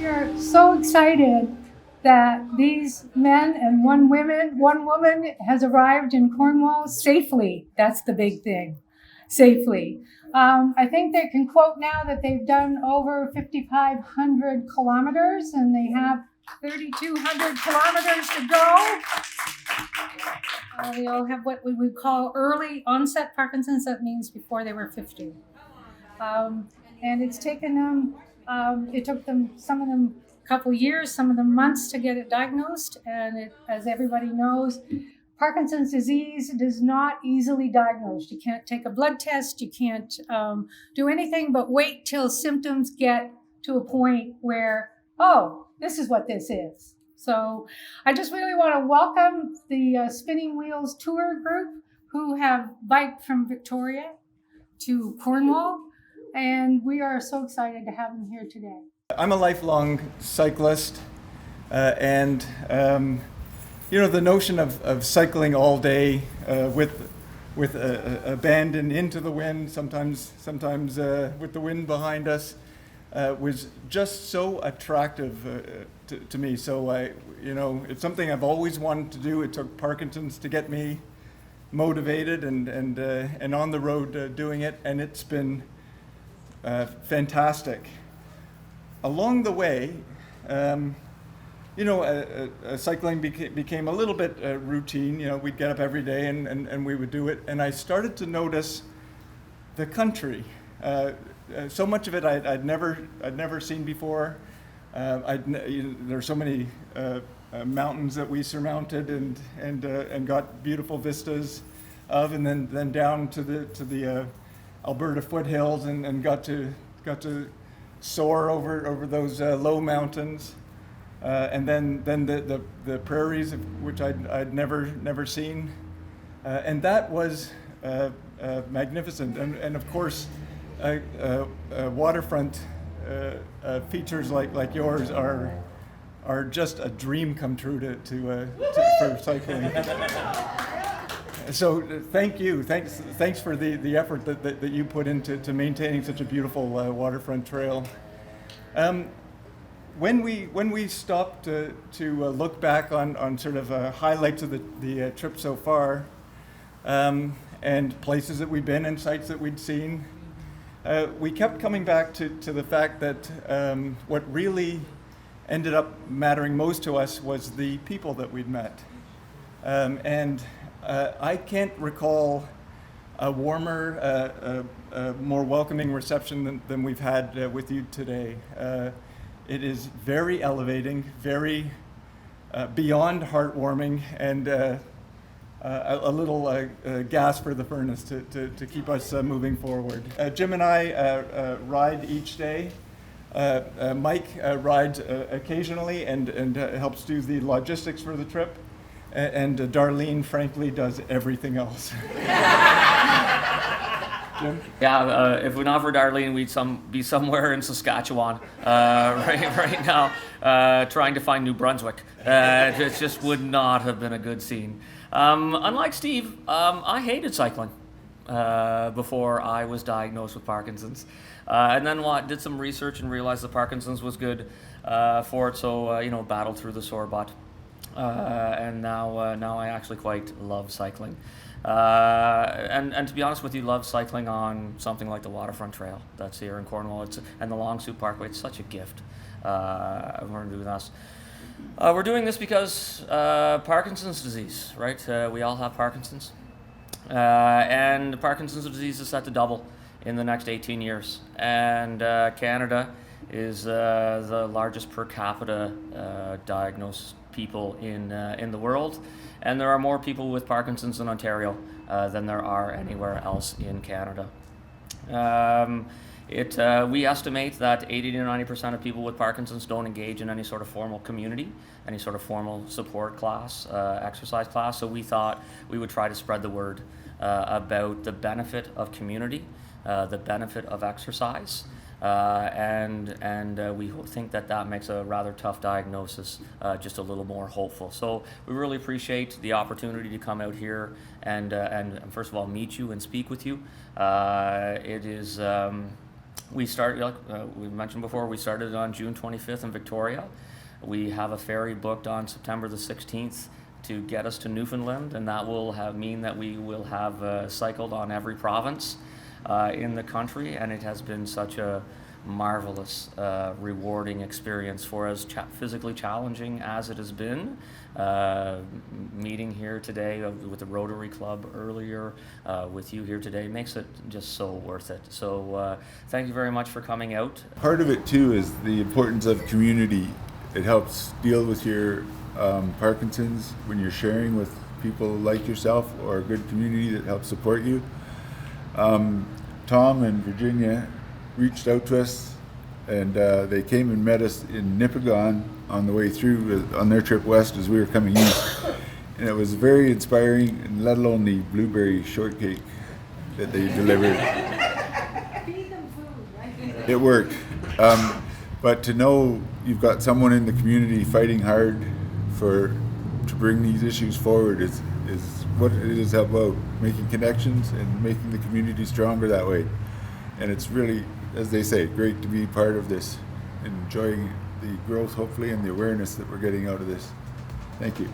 We are so excited that these men and one woman has arrived in Cornwall safely. That's the big thing, safely. I think they can quote now that they've done over 5,500 kilometers and they have 3,200 kilometers to go. They all have what we would call early onset Parkinson's. That means before they were 50. And it's taken them, it took them, some of them a couple years, some of them months to get it diagnosed. And it, as everybody knows, Parkinson's disease is not easily diagnosed. You can't take a blood test, you can't do anything but wait till symptoms get to a point where, oh, this is what this is. So I just really want to welcome the Spinning Wheels Tour group who have biked from Victoria to Cornwall. And we are so excited to have them here today. I'm a lifelong cyclist, and the notion of cycling all day with abandon into the wind, sometimes with the wind behind us, was just so attractive to me. So it's something I've always wanted to do. It took Parkinson's to get me motivated and on the road doing it, and it's been fantastic. Along the way, cycling became a little bit routine. We'd get up every day and we would do it. And I started to notice the country. So much of it I'd never seen before. There are so many mountains that we surmounted and got beautiful vistas of, and then down to the Alberta foothills and got to soar over those low mountains, and then the prairies, which I'd never seen, and that was magnificent. And of course, waterfront features like yours are just a dream come true for cycling. So thank you. Thanks for the effort that you put into maintaining such a beautiful waterfront trail. When we stopped to look back on sort of highlights of the trip so far, and places that we've been and sites that we'd seen, we kept coming back to the fact that what really ended up mattering most to us was the people that we'd met. I can't recall a warmer, more welcoming reception than we've had with you today. It is very elevating, very beyond heartwarming, and a little gas for the furnace to keep us moving forward. Jim and I ride each day. Mike rides occasionally and helps do the logistics for the trip. And Darlene, frankly, does everything else. Jim? Yeah, if not for Darlene, we'd be somewhere in Saskatchewan right now, trying to find New Brunswick. It just would not have been a good scene. Unlike Steve, I hated cycling before I was diagnosed with Parkinson's. And then did some research and realized that Parkinson's was good for it, so battled through the sore butt. And now I actually quite love cycling. And to be honest with you, love cycling on something like the Waterfront Trail that's here in Cornwall, and the Long Soup Parkway. It's such a gift we're doing this. We're doing this because Parkinson's disease, right? We all have Parkinson's. And Parkinson's disease is set to double in the next 18 years. And Canada is the largest per capita diagnosed people in the world, and there are more people with Parkinson's in Ontario than there are anywhere else in Canada. We estimate that 80 to 90% of people with Parkinson's don't engage in any sort of formal community, any sort of formal support class, exercise class, so we thought we would try to spread the word about the benefit of community, the benefit of exercise, and we think that makes a rather tough diagnosis just a little more hopeful. So we really appreciate the opportunity to come out here and first of all meet you and speak with you. It is We start, like we mentioned before, we started on June 25th in Victoria. We have a ferry booked on September the 16th to get us to Newfoundland, and that will mean that we will have cycled on every province in the country, and it has been such a marvelous, rewarding experience for us, physically challenging as it has been. Meeting here today with the Rotary Club earlier, with you here today, makes it just so worth it. So thank you very much for coming out. Part of it too is the importance of community. It helps deal with your Parkinson's when you're sharing with people like yourself, or a good community that helps support you. Tom and Virginia reached out to us, and they came and met us in Nipigon on the way through on their trip west as we were coming east. And it was very inspiring, and let alone the blueberry shortcake that they delivered. Feed them food, right? It worked. But to know you've got someone in the community fighting hard to bring these issues forward is what it is about, making connections and making the community stronger that way. And it's really, as they say, great to be part of this, enjoying the growth hopefully and the awareness that we're getting out of this. Thank you.